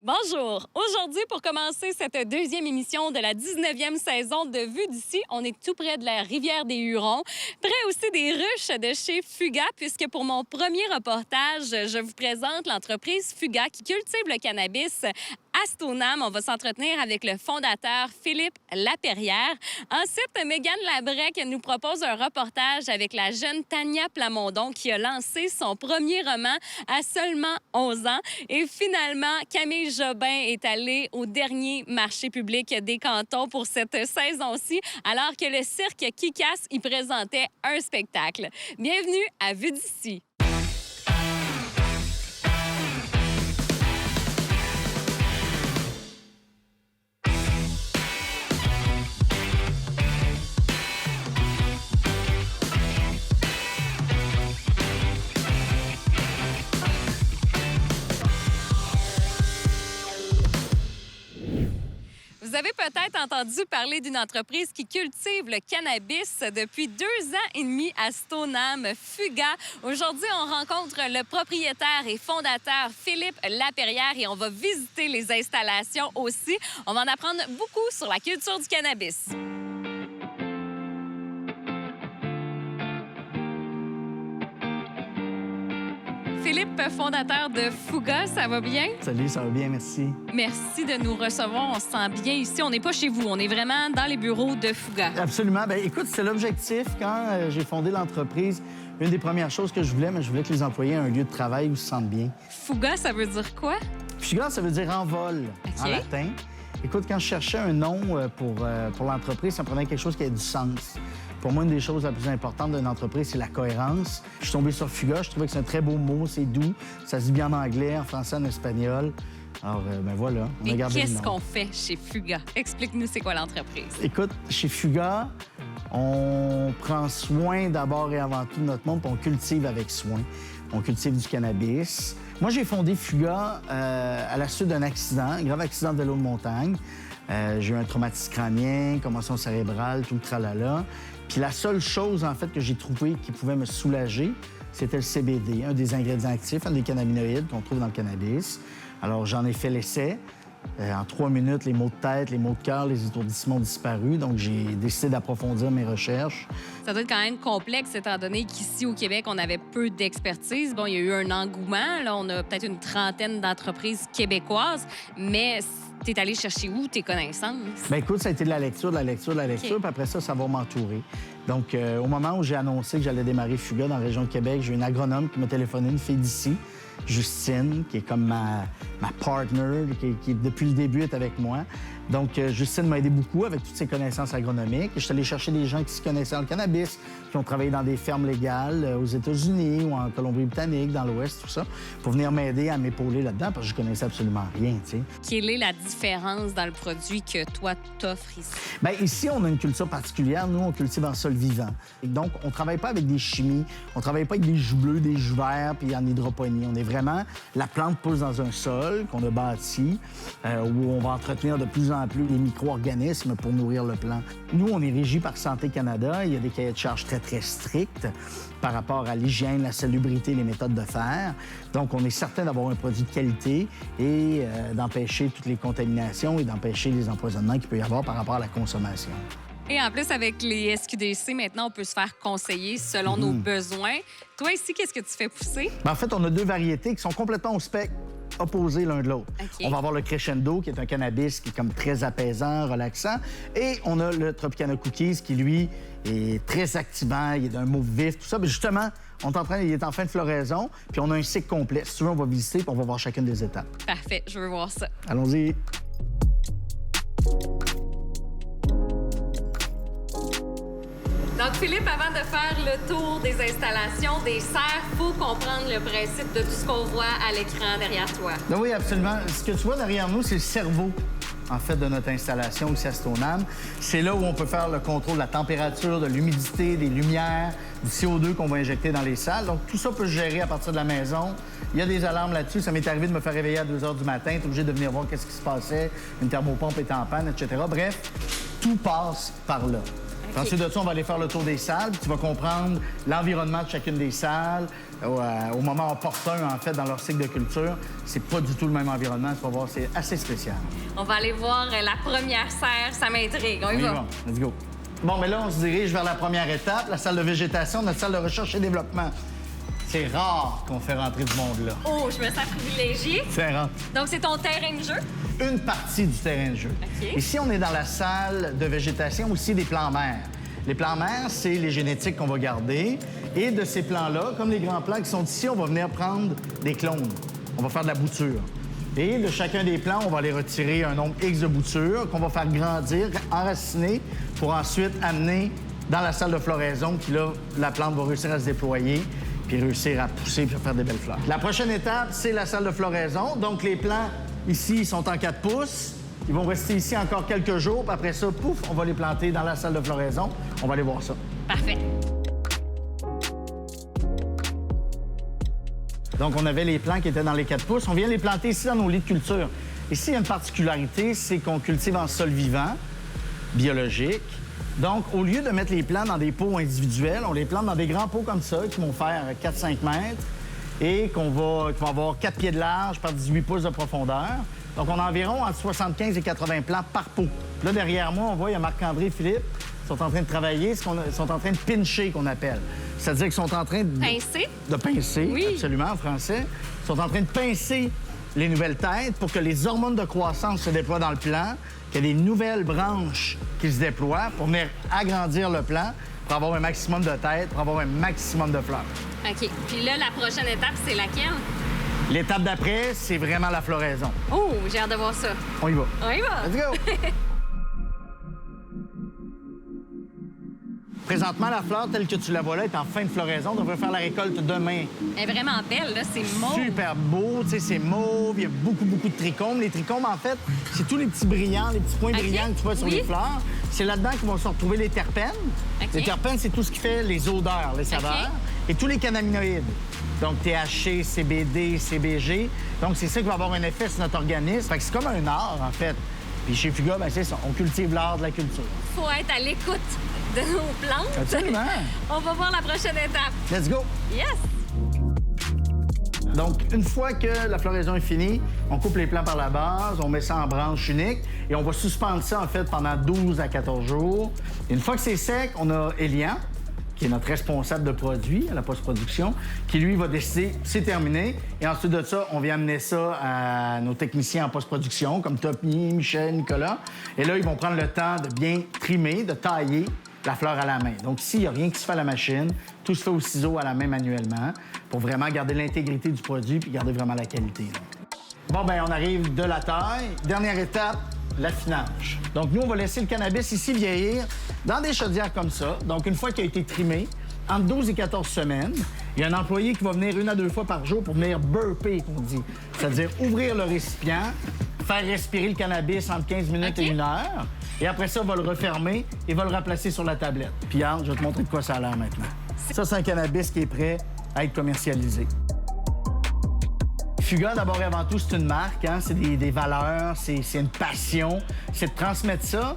Bonjour! Aujourd'hui, pour commencer cette deuxième émission de la 19e saison de Vue d'ici, on est tout près de la rivière des Hurons, près aussi des ruches de chez Fuga, puisque pour mon premier reportage, je vous présente l'entreprise Fuga qui cultive le cannabis à Stoneham. On va s'entretenir avec le fondateur Philippe Laperrière. Ensuite, Mégane Labrec nous propose un reportage avec la jeune Tania Plamondon qui a lancé son premier roman à seulement 11 ans. Et finalement, Camille Jobin est allée au dernier marché public des cantons pour cette saison-ci, alors que le cirque Kick-Ass y présentait un spectacle. Bienvenue à Vue d'ici. Vous avez peut-être entendu parler d'une entreprise qui cultive le cannabis depuis 2 ans et demi à Stoneham, Fuga. Aujourd'hui, on rencontre le propriétaire et fondateur Philippe Laperrière et on va visiter les installations aussi. On va en apprendre beaucoup sur la culture du cannabis. Philippe, fondateur de Fuga, ça va bien? Salut, ça va bien, merci. Merci de nous recevoir. On se sent bien ici. On n'est pas chez vous. On est vraiment dans les bureaux de Fuga. Absolument. Bien, écoute, c'est l'objectif. Quand j'ai fondé l'entreprise, une des premières choses que je voulais que les employés aient un lieu de travail où ils se sentent bien. Fuga, ça veut dire quoi? Fuga, ça veut dire en vol, en latin. Écoute, quand je cherchais un nom pour l'entreprise, ça me prenait quelque chose qui ait du sens. Pour moi, une des choses les plus importantes d'une entreprise, c'est la cohérence. Je suis tombé sur Fuga, je trouvais que c'est un très beau mot, c'est doux. Ça se dit bien en anglais, en français, en espagnol. Alors, ben voilà, on a gardé le nom. Qu'est-ce qu'on fait chez Fuga? Explique-nous, c'est quoi l'entreprise? Écoute, chez Fuga, on prend soin d'abord et avant tout de notre monde, puis on cultive avec soin. On cultive du cannabis. Moi, j'ai fondé Fuga à la suite d'un accident, un grave accident de vélo de montagne. J'ai eu un traumatisme crânien, commotion cérébrale, tout le tralala. Puis la seule chose, en fait, que j'ai trouvé qui pouvait me soulager, c'était le CBD, un des ingrédients actifs, un des cannabinoïdes qu'on trouve dans le cannabis. Alors, j'en ai fait l'essai. En 3 minutes, les maux de tête, les maux de cœur, les étourdissements ont disparu. Donc, j'ai décidé d'approfondir mes recherches. Ça doit être quand même complexe, étant donné qu'ici, au Québec, on avait peu d'expertise. Bon, il y a eu un engouement. Là, on a peut-être une trentaine d'entreprises québécoises. Mais tu es allé chercher où tes connaissances? Bien, écoute, ça a été de la lecture, de la lecture, de la lecture. Okay. Puis après ça va m'entourer. Donc, au moment où j'ai annoncé que j'allais démarrer Fuga dans la région de Québec, j'ai eu une agronome qui m'a téléphoné, une fille d'ici, Justine, qui est comme ma partner, qui depuis le début est avec moi. Donc, Justine m'a aidé beaucoup avec toutes ses connaissances agronomiques. Je suis allé chercher des gens qui se connaissaient dans le cannabis, qui ont travaillé dans des fermes légales aux États-Unis ou en Colombie-Britannique, dans l'Ouest, tout ça, pour venir m'aider à m'épauler là-dedans, parce que je connaissais absolument rien, tu sais. Quelle est la différence dans le produit que toi t'offres ici? Bien, ici, on a une culture particulière. Nous, on cultive en sol vivant. Et donc, on ne travaille pas avec des chimies. On ne travaille pas avec des jus bleus, des jus verts, puis en hydroponie. On est vraiment... La plante pousse dans un sol qu'on a bâti, où on va entretenir de plus en plus les micro-organismes pour nourrir le plant. Nous, on est régi par Santé Canada. Il y a des cahiers de charges très, très stricts par rapport à l'hygiène, la salubrité, les méthodes de faire. Donc, on est certain d'avoir un produit de qualité et d'empêcher toutes les contaminations et d'empêcher les empoisonnements qu'il peut y avoir par rapport à la consommation. Et en plus, avec les SQDC, maintenant, on peut se faire conseiller selon nos besoins. Toi, ici, qu'est-ce que tu fais pousser? Bien, en fait, on a 2 variétés qui sont complètement au spectre opposés l'un de l'autre. Okay. On va avoir le Crescendo, qui est un cannabis qui est comme très apaisant, relaxant. Et on a le Tropicana Cookies, qui, lui, est très activant, il est d'un mauve vif, tout ça. Mais justement, il est en fin de floraison, puis on a un cycle complet. Si tu veux, on va visiter, puis on va voir chacune des étapes. Parfait, je veux voir ça. Allons-y. Donc, Philippe, avant de faire le tour des installations, des serres, il faut comprendre le principe de tout ce qu'on voit à l'écran derrière toi. Oui, absolument. Ce que tu vois derrière nous, c'est le cerveau, en fait, de notre installation ici à Stoneham. C'est là où on peut faire le contrôle de la température, de l'humidité, des lumières, du CO2 qu'on va injecter dans les salles. Donc, tout ça peut se gérer à partir de la maison. Il y a des alarmes là-dessus. Ça m'est arrivé de me faire réveiller à 2 h du matin. Tu es obligé de venir voir qu'est-ce qui se passait. Une thermopompe était en panne, etc. Bref, tout passe par là. Ensuite de ça, on va aller faire le tour des salles. Tu vas comprendre l'environnement de chacune des salles au moment opportun, en fait, dans leur cycle de culture. C'est pas du tout le même environnement. Tu vas voir, c'est assez spécial. On va aller voir la première serre. Ça m'intrigue. On y va. Let's go. Bon, mais là, on se dirige vers la première étape, la salle de végétation, notre salle de recherche et développement. C'est rare qu'on fait rentrer du monde là. Oh, je me sens privilégiée. C'est rare. Donc, c'est ton terrain de jeu? Une partie du terrain de jeu. OK. Ici, on est dans la salle de végétation, aussi des plans mères. Les plans mères, c'est les génétiques qu'on va garder. Et de ces plans-là, comme les grands plans qui sont ici, on va venir prendre des clones. On va faire de la bouture. Et de chacun des plants, on va aller retirer un nombre X de boutures qu'on va faire grandir, enraciner, pour ensuite amener dans la salle de floraison. Puis là, la plante va réussir à se déployer puis réussir à pousser puis à faire des belles fleurs. La prochaine étape, c'est la salle de floraison. Donc, les plants, ici, ils sont en 4 pouces. Ils vont rester ici encore quelques jours. Puis après ça, pouf, on va les planter dans la salle de floraison. On va aller voir ça. Parfait. Donc, on avait les plants qui étaient dans les 4 pouces. On vient les planter ici dans nos lits de culture. Ici, il y a une particularité, c'est qu'on cultive en sol vivant, biologique. Donc, au lieu de mettre les plants dans des pots individuels, on les plante dans des grands pots comme ça, qui vont faire 4-5 mètres et qui vont avoir 4 pieds de large par 18 pouces de profondeur. Donc, on a environ entre 75 et 80 plants par pot. Là, derrière moi, on voit, il y a Marc-André et Philippe qui sont en train de travailler, ils sont en train de pincher, qu'on appelle. C'est-à-dire qu'ils sont en train de... Pincer? De pincer, oui. Absolument, en français. Ils sont en train de pincer les nouvelles têtes pour que les hormones de croissance se déploient dans le plant, qu'il y ait des nouvelles branches qui se déploient pour venir agrandir le plant, pour avoir un maximum de têtes, pour avoir un maximum de fleurs. OK. Puis là, la prochaine étape, c'est laquelle? L'étape d'après, c'est vraiment la floraison. Oh, j'ai hâte de voir ça. On y va. On y va. Let's go! Présentement, la fleur, telle que tu la vois là, est en fin de floraison. On devrait faire la récolte demain. Elle est vraiment belle, là. C'est mauve. Super beau, tu sais, c'est mauve. Il y a beaucoup de trichomes. Les trichomes, en fait, c'est tous les petits brillants, les petits points brillants que tu vois sur les fleurs. C'est là-dedans qu'ils vont se retrouver les terpènes. Les terpènes, c'est tout ce qui fait les odeurs, les saveurs. Et tous les cannabinoïdes. Donc, THC, CBD, CBG. Donc, c'est ça qui va avoir un effet sur notre organisme. Fait que c'est comme un art, en fait. Puis chez Fuga, ben c'est ça. On cultive l'art de la culture. Faut être à l'écoute de nos plantes. Absolument. On va voir la prochaine étape. Let's go. Yes! Donc, une fois que la floraison est finie, on coupe les plants par la base, on met ça en branche unique et on va suspendre ça, en fait, pendant 12 à 14 jours. Et une fois que c'est sec, on a Elian, qui est notre responsable de produit à la post-production, qui, lui, va décider, c'est terminé. Et ensuite de ça, on vient amener ça à nos techniciens en post-production, comme Topi, Michel, Nicolas. Et là, ils vont prendre le temps de bien trimer, de tailler la fleur à la main. Donc ici, il n'y a rien qui se fait à la machine. Tout se fait au ciseau à la main manuellement pour vraiment garder l'intégrité du produit puis garder vraiment la qualité. Bon, bien, on arrive de la taille. Dernière étape, l'affinage. Donc, nous, on va laisser le cannabis ici vieillir dans des chaudières comme ça. Donc, une fois qu'il a été trimé, entre 12 et 14 semaines, il y a un employé qui va venir 1 à 2 fois par jour pour venir burper, qu'on dit. C'est-à-dire ouvrir le récipient, faire respirer le cannabis entre 15 minutes et 1 heure. Et après ça, on va le refermer et va le replacer sur la tablette. Puis, Anne, je vais te montrer de quoi ça a l'air maintenant. Ça, c'est un cannabis qui est prêt à être commercialisé. Fuga, d'abord et avant tout, c'est une marque, hein? C'est des valeurs, c'est une passion, c'est de transmettre ça.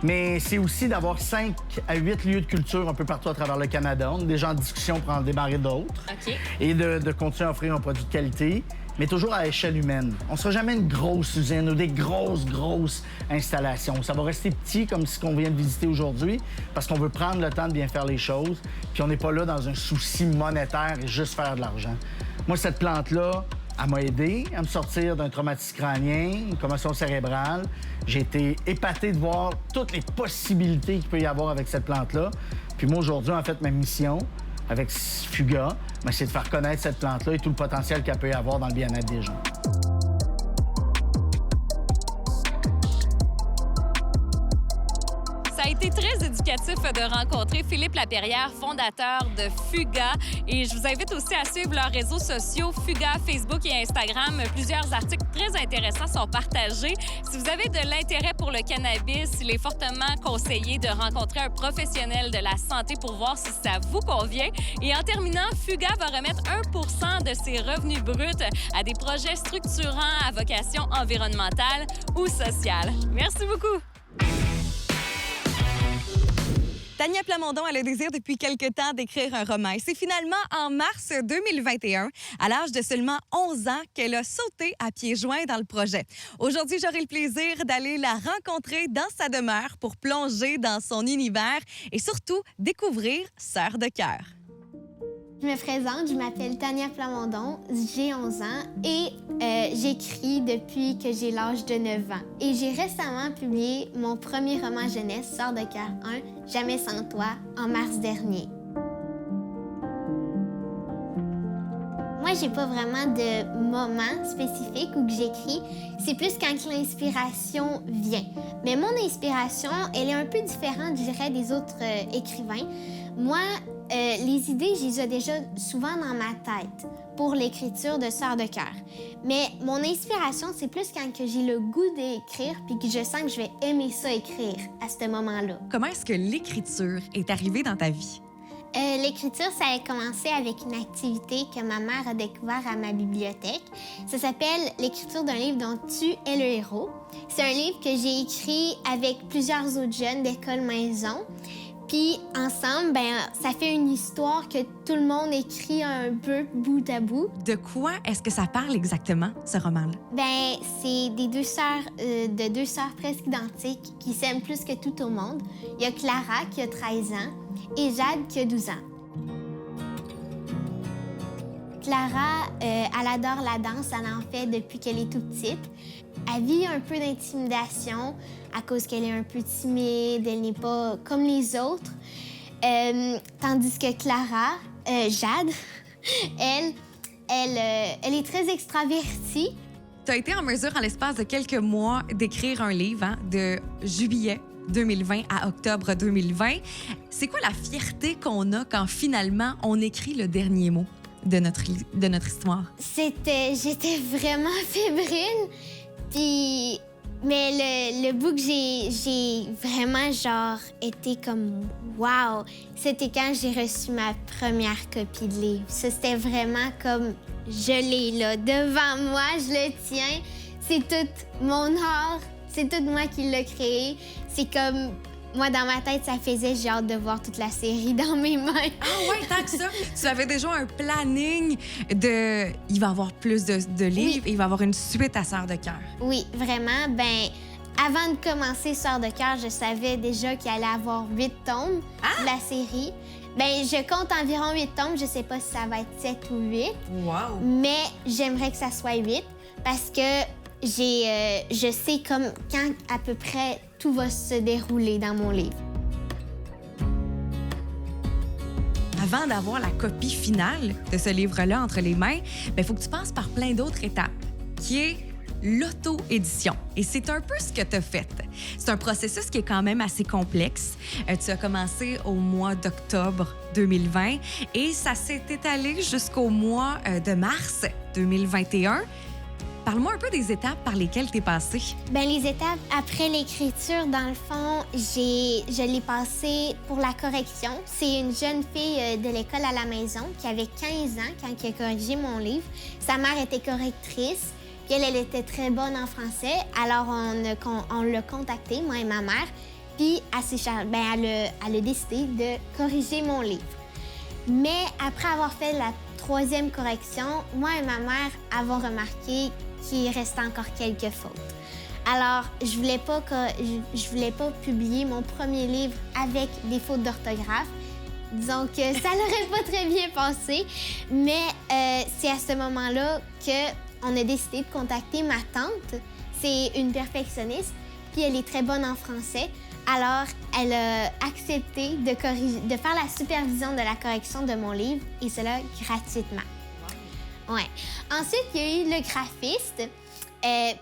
Mais c'est aussi d'avoir 5 à 8 lieux de culture un peu partout à travers le Canada. On est déjà en discussion pour en démarrer d'autres. OK. Et de continuer à offrir un produit de qualité, mais toujours à échelle humaine. On ne sera jamais une grosse usine ou des grosses installations. Ça va rester petit comme ce qu'on vient de visiter aujourd'hui parce qu'on veut prendre le temps de bien faire les choses. Puis on n'est pas là dans un souci monétaire et juste faire de l'argent. Moi, cette plante-là, elle m'a aidé à me sortir d'un traumatisme crânien, une commotion cérébrale. J'ai été épaté de voir toutes les possibilités qu'il peut y avoir avec cette plante-là. Puis moi, aujourd'hui, en fait, ma mission avec Fuga, c'est de faire connaître cette plante-là et tout le potentiel qu'elle peut y avoir dans le bien-être des gens. Ça a été très éducatif de rencontrer Philippe Lapierrière, fondateur de Fuga. Et je vous invite aussi à suivre leurs réseaux sociaux, Fuga, Facebook et Instagram. Plusieurs articles très intéressants sont partagés. Si vous avez de l'intérêt pour le cannabis, il est fortement conseillé de rencontrer un professionnel de la santé pour voir si ça vous convient. Et en terminant, Fuga va remettre 1 % de ses revenus bruts à des projets structurants à vocation environnementale ou sociale. Merci beaucoup. Tania Plamondon a le désir depuis quelque temps d'écrire un roman. Et c'est finalement en mars 2021, à l'âge de seulement 11 ans, qu'elle a sauté à pieds joints dans le projet. Aujourd'hui, j'aurai le plaisir d'aller la rencontrer dans sa demeure pour plonger dans son univers et surtout découvrir Sœur de cœur. Je me présente, je m'appelle Tania Plamondon, j'ai 11 ans et j'écris depuis que j'ai l'âge de 9 ans. Et j'ai récemment publié mon premier roman jeunesse, Sœur de cœur 1, Jamais sans toi, en mars dernier. Moi, j'ai pas vraiment de moment spécifique où que j'écris. C'est plus quand l'inspiration vient. Mais mon inspiration, elle est un peu différente, je dirais, des autres écrivains. Moi, les idées, je les ai déjà souvent dans ma tête pour l'écriture de Sœur de cœur. Mais mon inspiration, c'est plus quand que j'ai le goût d'écrire puis que je sens que je vais aimer ça écrire à ce moment-là. Comment est-ce que l'écriture est arrivée dans ta vie? L'écriture, ça a commencé avec une activité que ma mère a découvert à ma bibliothèque. Ça s'appelle l'écriture d'un livre dont tu es le héros. C'est un livre que j'ai écrit avec plusieurs autres jeunes d'école maison. Puis ensemble, ça fait une histoire que tout le monde écrit un peu bout à bout. De quoi est-ce que ça parle exactement, ce roman-là? C'est des deux sœurs presque identiques qui s'aiment plus que tout au monde. Il y a Clara qui a 13 ans et Jade qui a 12 ans. Clara, elle adore la danse, elle en fait depuis qu'elle est toute petite. Elle vit un peu d'intimidation à cause qu'elle est un peu timide, elle n'est pas comme les autres. Tandis que Clara, Jade, elle est très extravertie. Tu as été en mesure, en l'espace de quelques mois, d'écrire un livre de juillet 2020 à octobre 2020. C'est quoi la fierté qu'on a quand finalement on écrit le dernier mot de notre histoire? J'étais vraiment fébrile. Mais le bout que j'ai vraiment été comme wow, c'était quand j'ai reçu ma première copie de livre. Ça, c'était vraiment comme je l'ai là devant moi, je le tiens. C'est tout mon art, c'est tout moi qui l'ai créé. C'est comme moi, dans ma tête, ça faisait j'ai hâte de voir toute la série dans mes mains. Ah ouais, tant que ça! Tu avais déjà un planning de... Il va y avoir plus de livres et il va y avoir une suite à Sœur de cœur. Oui, vraiment. Avant de commencer Sœur de cœur, je savais déjà qu'il allait avoir 8 tomes de la série. Je compte environ 8 tomes. Je sais pas si ça va être 7 ou 8. Wow! Mais j'aimerais que ça soit 8 parce que je sais comme quand à peu près tout va se dérouler dans mon livre. Avant d'avoir la copie finale de ce livre-là entre les mains, il faut que tu passes par plein d'autres étapes, qui est l'auto-édition. Et c'est un peu ce que tu as fait. C'est un processus qui est quand même assez complexe. Tu as commencé au mois d'octobre 2020 et ça s'est étalé jusqu'au mois de mars 2021. Parle-moi un peu des étapes par lesquelles tu es passée. Les étapes après l'écriture, dans le fond, je l'ai passée pour la correction. C'est une jeune fille de l'école à la maison qui avait 15 ans quand elle a corrigé mon livre. Sa mère était correctrice, puis elle était très bonne en français. Alors, on l'a contactée, moi et ma mère, puis elle a décidé de corriger mon livre. Mais après avoir fait la 3e correction, moi et ma mère avons remarqué qu'il restait encore quelques fautes. Alors, je voulais pas publier mon premier livre avec des fautes d'orthographe. Disons que ça n'aurait pas très bien passé. Mais c'est à ce moment-là qu'on a décidé de contacter ma tante. C'est une perfectionniste, puis elle est très bonne en français. Alors, elle a accepté de faire la supervision de la correction de mon livre, et cela gratuitement. Ouais. Ensuite, il y a eu le graphiste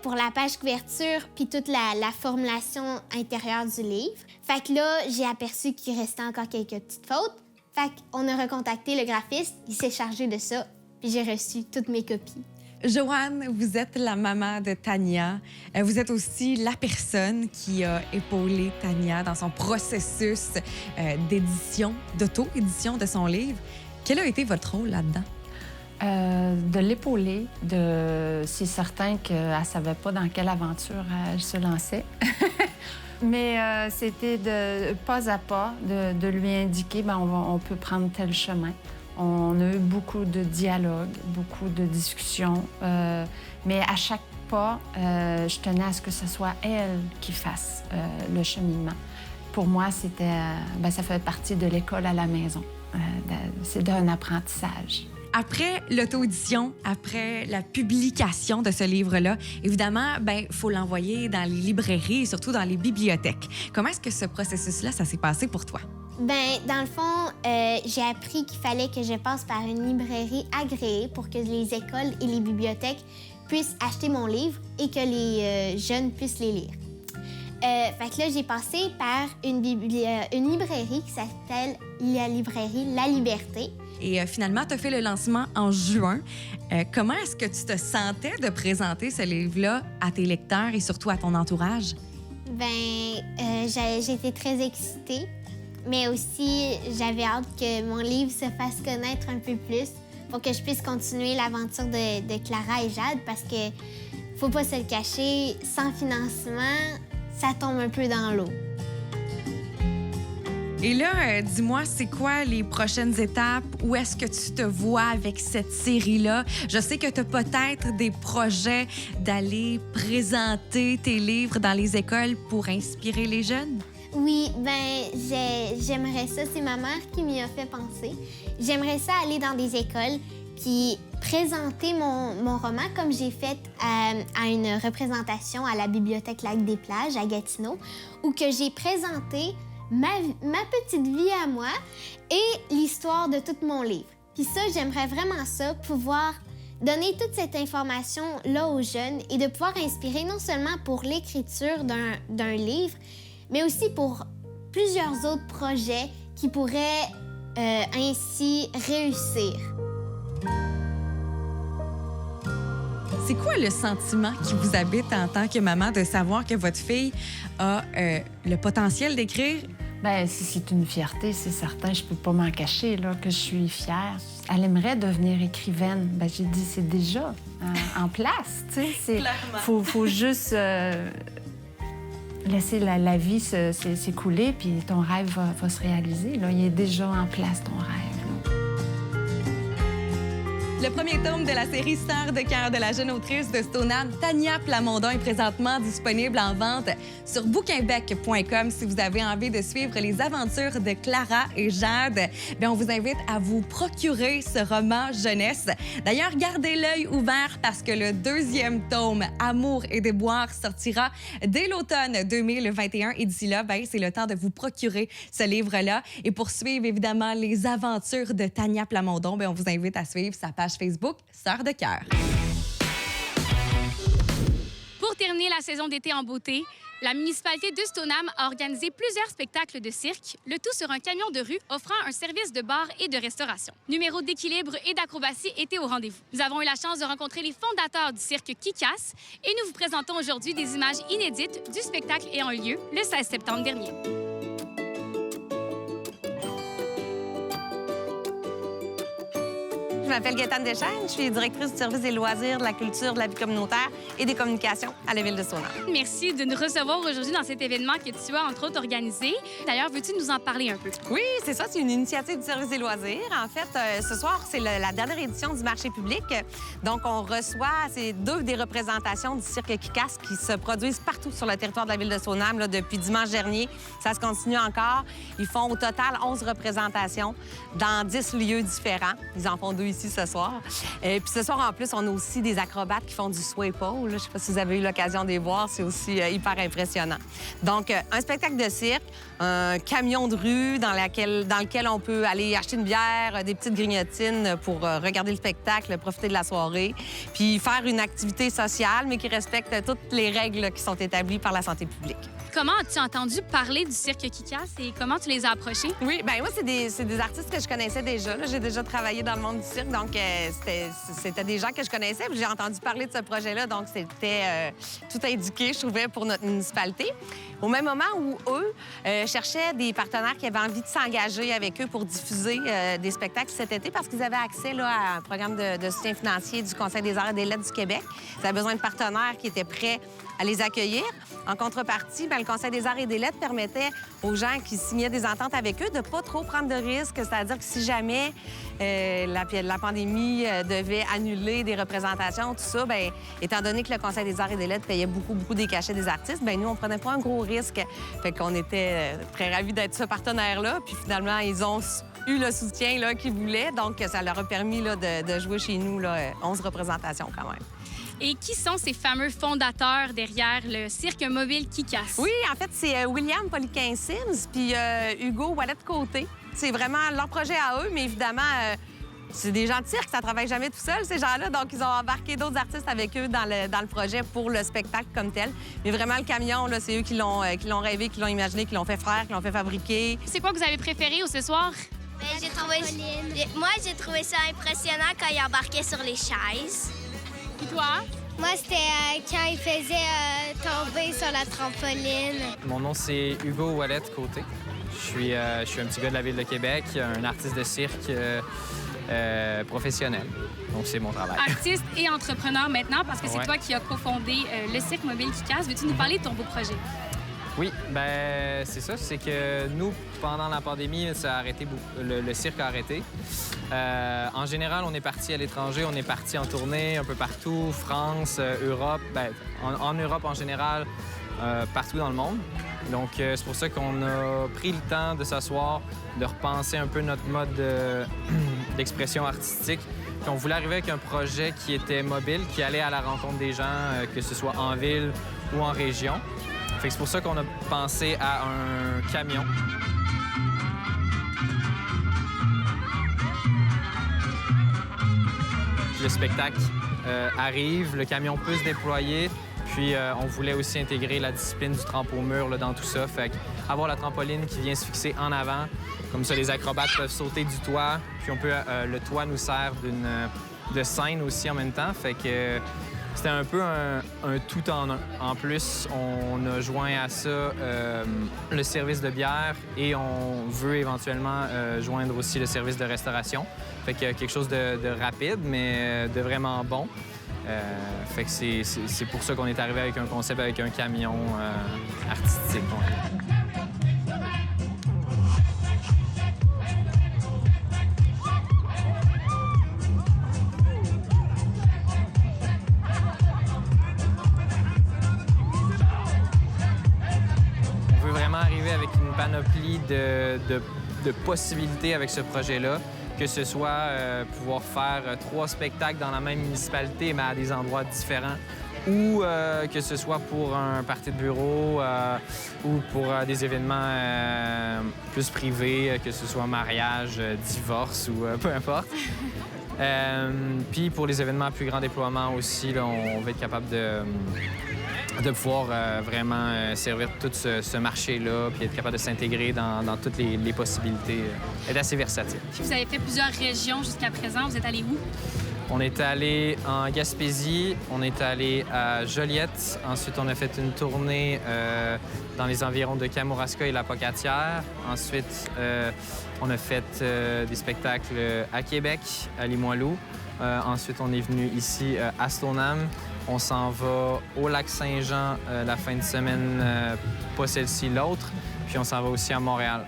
pour la page couverture puis toute la formulation intérieure du livre. Fait que là, j'ai aperçu qu'il restait encore quelques petites fautes. Fait qu'on a recontacté le graphiste, il s'est chargé de ça, puis j'ai reçu toutes mes copies. Joanne, vous êtes la maman de Tania. Vous êtes aussi la personne qui a épaulé Tania dans son processus d'édition, d'auto-édition de son livre. Quel a été votre rôle là-dedans? De l'épauler, c'est certain qu'elle ne savait pas dans quelle aventure elle se lançait. Mais c'était de pas à pas de lui indiquer, on peut prendre tel chemin. On a eu beaucoup de dialogues, beaucoup de discussions, mais à chaque pas, je tenais à ce que ce soit elle qui fasse le cheminement. Pour moi, ça fait partie de l'école à la maison. C'est d'un apprentissage. Après l'auto-édition, après la publication de ce livre-là, évidemment, il faut l'envoyer dans les librairies et surtout dans les bibliothèques. Comment est-ce que ce processus-là, ça s'est passé pour toi? Dans le fond, j'ai appris qu'il fallait que je passe par une librairie agréée pour que les écoles et les bibliothèques puissent acheter mon livre et que les jeunes puissent les lire. Fait que là, j'ai passé par une librairie qui s'appelle la librairie La Liberté. Et finalement, tu as fait le lancement en juin. Comment est-ce que tu te sentais de présenter ce livre-là à tes lecteurs et surtout à ton entourage? J'étais très excitée, mais aussi, j'avais hâte que mon livre se fasse connaître un peu plus pour que je puisse continuer l'aventure de Clara et Jade parce que, faut pas se le cacher, sans financement, ça tombe un peu dans l'eau. Et là, dis-moi, c'est quoi les prochaines étapes? Où est-ce que tu te vois avec cette série-là? Je sais que tu as peut-être des projets d'aller présenter tes livres dans les écoles pour inspirer les jeunes? Oui, j'aimerais ça. C'est ma mère qui m'y a fait penser. J'aimerais ça aller dans des écoles puis présenter mon roman comme j'ai fait à une représentation à la Bibliothèque Lac des Plages à Gatineau, où que j'ai présenté ma petite vie à moi et l'histoire de tout mon livre. Puis ça, j'aimerais vraiment ça, pouvoir donner toute cette information-là aux jeunes et de pouvoir inspirer non seulement pour l'écriture d'un livre, mais aussi pour plusieurs autres projets qui pourraient ainsi réussir. C'est quoi le sentiment qui vous habite en tant que maman de savoir que votre fille a le potentiel d'écrire? C'est une fierté, c'est certain. Je peux pas m'en cacher là, que je suis fière. Elle aimerait devenir écrivaine. J'ai dit, c'est déjà en place. Faut juste laisser la vie s'écouler, puis ton rêve va se réaliser. Là. Il est déjà en place, ton rêve. Le premier tome de la série Sœurs de cœur de la jeune autrice de Stoneham, Tania Plamondon, est présentement disponible en vente sur bouquinbec.com. Si vous avez envie de suivre les aventures de Clara et Jade, on vous invite à vous procurer ce roman jeunesse. D'ailleurs, gardez l'œil ouvert parce que le deuxième tome, Amour et déboire, sortira dès l'automne 2021. Et d'ici là, c'est le temps de vous procurer ce livre-là. Et pour suivre, évidemment, les aventures de Tania Plamondon, on vous invite à suivre sa page Facebook Sœurs de cœur. Pour terminer la saison d'été en beauté, la municipalité de Stoneham a organisé plusieurs spectacles de cirque, le tout sur un camion de rue offrant un service de bar et de restauration. Numéros d'équilibre et d'acrobatie étaient au rendez-vous. Nous avons eu la chance de rencontrer les fondateurs du cirque Kick-Ass et nous vous présentons aujourd'hui des images inédites du spectacle ayant eu lieu le 16 septembre dernier. Je m'appelle Gaëtane Deschênes, je suis directrice du service des loisirs, de la culture, de la vie communautaire et des communications à la Ville de Stoneham. Merci de nous recevoir aujourd'hui dans cet événement que tu as, entre autres, organisé. D'ailleurs, veux-tu nous en parler un peu? Oui, c'est ça, c'est une initiative du service des loisirs. En fait, ce soir, c'est la dernière édition du marché public. Donc, on reçoit deux des représentations du cirque Kick-Ass qui se produisent partout sur le territoire de la Ville de Stoneham là, depuis dimanche dernier. Ça se continue encore. Ils font au total 11 représentations dans 10 lieux différents. Ils en font 2 ici ce soir. Et puis ce soir, en plus, on a aussi des acrobates qui font du sway pole. Je ne sais pas si vous avez eu l'occasion de les voir. C'est aussi hyper impressionnant. Donc, un spectacle de cirque, un camion de rue dans lequel on peut aller acheter une bière, des petites grignotines pour regarder le spectacle, profiter de la soirée, puis faire une activité sociale, mais qui respecte toutes les règles qui sont établies par la santé publique. Comment as-tu entendu parler du cirque Kick-Ass et comment tu les as approchés? Oui, bien moi, c'est des artistes que je connaissais déjà. J'ai déjà travaillé dans le monde du cirque, donc c'était des gens que je connaissais. J'ai entendu parler de ce projet-là, donc c'était tout indiqué, je trouvais, pour notre municipalité. Au même moment où eux cherchaient des partenaires qui avaient envie de s'engager avec eux pour diffuser des spectacles cet été parce qu'ils avaient accès là, à un programme de soutien financier du Conseil des arts et des lettres du Québec. Ils avaient besoin de partenaires qui étaient prêts à les accueillir. En contrepartie, bien, le Conseil des arts et des lettres permettait aux gens qui signaient des ententes avec eux de ne pas trop prendre de risques. C'est-à-dire que si jamais la pandémie devait annuler des représentations, tout ça, bien, étant donné que le Conseil des arts et des lettres payait beaucoup des cachets des artistes, bien, nous, on prenait pas un gros risque. Fait qu'on était très ravis d'être ce partenaire-là. Puis finalement, ils ont eu le soutien là, qu'ils voulaient. Donc, ça leur a permis là, de jouer chez nous là, 11 représentations quand même. Et qui sont ces fameux fondateurs derrière le cirque mobile Kick-Ass? Oui, en fait, c'est William Poliquin-Sims puis Hugo Ouellette-Côté. C'est vraiment leur projet à eux, mais évidemment, c'est des gens de cirque, ça travaille jamais tout seul, ces gens-là. Donc, ils ont embarqué d'autres artistes avec eux dans le projet pour le spectacle comme tel. Mais vraiment, le camion, là, c'est eux qui l'ont rêvé, qui l'ont imaginé, qui l'ont fait faire, qui l'ont fait fabriquer. C'est quoi que vous avez préféré ce soir? Moi, j'ai trouvé ça impressionnant quand il embarquait sur les chaises. Et toi? Moi, c'était quand il faisait tomber sur la trampoline. Mon nom, c'est Hugo Ouellette-Côté. Je suis un petit gars de la Ville de Québec, un artiste de cirque professionnel. Donc, c'est mon travail. Artiste et entrepreneur maintenant, parce que c'est Ouais. toi qui as cofondé le cirque mobile Kick-Ass. Veux-tu nous parler de ton beau projet? Oui, ben c'est ça. C'est que nous, pendant la pandémie, ça a arrêté le cirque a arrêté. En général, on est parti à l'étranger, on est parti en tournée un peu partout, France, Europe, ben, en Europe en général, partout dans le monde. Donc, c'est pour ça qu'on a pris le temps de s'asseoir, de repenser un peu notre mode d'expression artistique. Puis on voulait arriver avec un projet qui était mobile, qui allait à la rencontre des gens, que ce soit en ville ou en région. Fait que c'est pour ça qu'on a pensé à un camion. Le spectacle arrive, le camion peut se déployer, puis on voulait aussi intégrer la discipline du trampo-mur là, dans tout ça. Fait avoir la trampoline qui vient se fixer en avant, comme ça les acrobates peuvent sauter du toit, puis le toit nous sert de scène aussi en même temps. Fait que c'était un peu un tout en un. En plus, on a joint à ça le service de bière et on veut éventuellement joindre aussi le service de restauration. Fait que quelque chose de rapide, mais de vraiment bon. Fait que c'est pour ça qu'on est arrivé avec un concept avec un camion artistique. Ouais. Arriver avec une panoplie de possibilités avec ce projet-là, que ce soit pouvoir faire 3 spectacles dans la même municipalité, mais à des endroits différents, ou que ce soit pour un party de bureau ou pour des événements plus privés, que ce soit mariage, divorce ou peu importe. Puis pour les événements à plus grand déploiement aussi, là, on va être capable de pouvoir vraiment servir tout ce marché-là, puis être capable de s'intégrer dans toutes les possibilités, être assez versatile. Puis vous avez fait plusieurs régions jusqu'à présent. Vous êtes allé où? On est allé en Gaspésie, on est allé à Joliette. Ensuite, on a fait une tournée dans les environs de Kamouraska et la Pocatière. Ensuite, on a fait des spectacles à Québec, à Limoilou. Ensuite, on est venu ici à Stoneham. On s'en va au Lac-Saint-Jean la fin de semaine, pas celle-ci, l'autre. Puis on s'en va aussi à Montréal.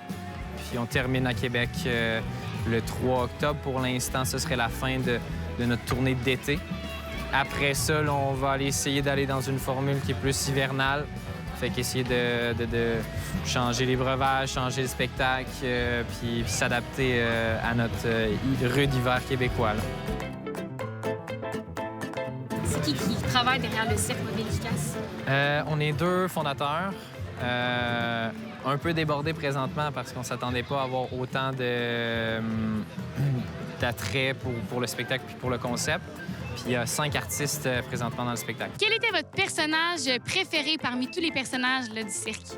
Puis on termine à Québec le 3 octobre. Pour l'instant, ce serait la fin de notre tournée d'été. Après ça, là, on va aller essayer d'aller dans une formule qui est plus hivernale. Fait qu'essayer de changer les breuvages, changer le spectacle, puis s'adapter à notre rude hiver québécois. Là. C'est qui travaille derrière le cirque mobile Kick-Ass? On est 2 fondateurs. Un peu débordés présentement parce qu'on ne s'attendait pas à avoir autant d'attrait pour le spectacle puis pour le concept. Puis il y a 5 artistes présentement dans le spectacle. Quel était votre personnage préféré parmi tous les personnages là, du cirque?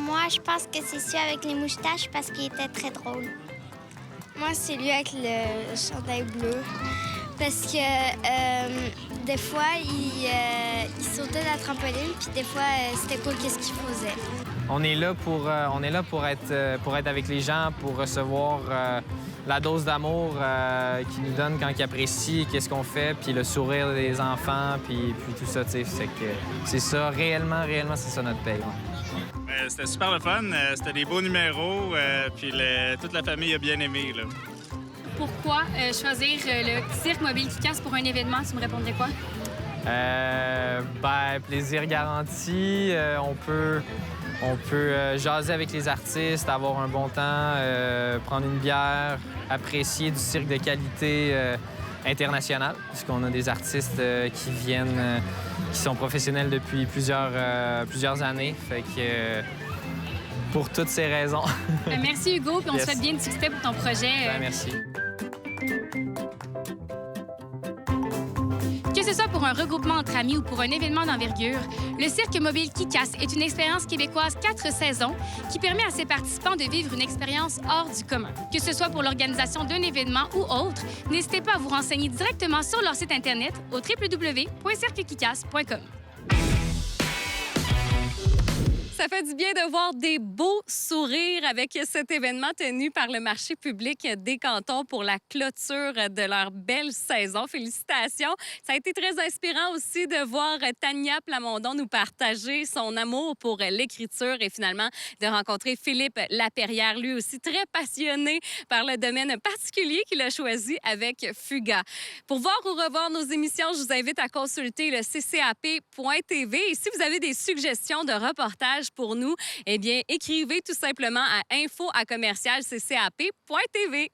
Moi, je pense que c'est celui avec les moustaches parce qu'il était très drôle. Moi, c'est lui avec le chandail bleu. Parce que des fois, il sautait de la trampoline, puis des fois, c'était cool qu'est-ce qu'il faisait. On est là pour être avec les gens, pour recevoir la dose d'amour qu'ils nous donnent quand ils apprécient qu'est-ce qu'on fait, puis le sourire des enfants, puis tout ça, tu sais. C'est ça, réellement, c'est ça notre paye. Ouais. C'était super le fun. C'était des beaux numéros, puis toute la famille a bien aimé, là. Pourquoi choisir le cirque mobile qui casse pour un événement? Tu me répondrais quoi? Plaisir garanti. On peut jaser avec les artistes, avoir un bon temps, prendre une bière, apprécier du cirque de qualité internationale, puisqu'on a des artistes qui viennent, qui sont professionnels depuis plusieurs années. Fait que pour toutes ces raisons. Merci Hugo, puis on te souhaite bien de succès pour ton projet. Merci. Que ce soit pour un regroupement entre amis ou pour un événement d'envergure, le cirque mobile qui casse est une expérience québécoise 4 saisons qui permet à ses participants de vivre une expérience hors du commun. Que ce soit pour l'organisation d'un événement ou autre, n'hésitez pas à vous renseigner directement sur leur site Internet au www.cirquequicasse.com. Ça fait du bien de voir des beaux sourires avec cet événement tenu par le marché public des cantons pour la clôture de leur belle saison. Félicitations. Ça a été très inspirant aussi de voir Tania Plamondon nous partager son amour pour l'écriture et finalement de rencontrer Philippe Laperrière, lui aussi très passionné par le domaine particulier qu'il a choisi avec Fuga. Pour voir ou revoir nos émissions, je vous invite à consulter le ccap.tv. Et si vous avez des suggestions de reportages pour nous, eh bien, écrivez tout simplement à info@commercialccap.tv.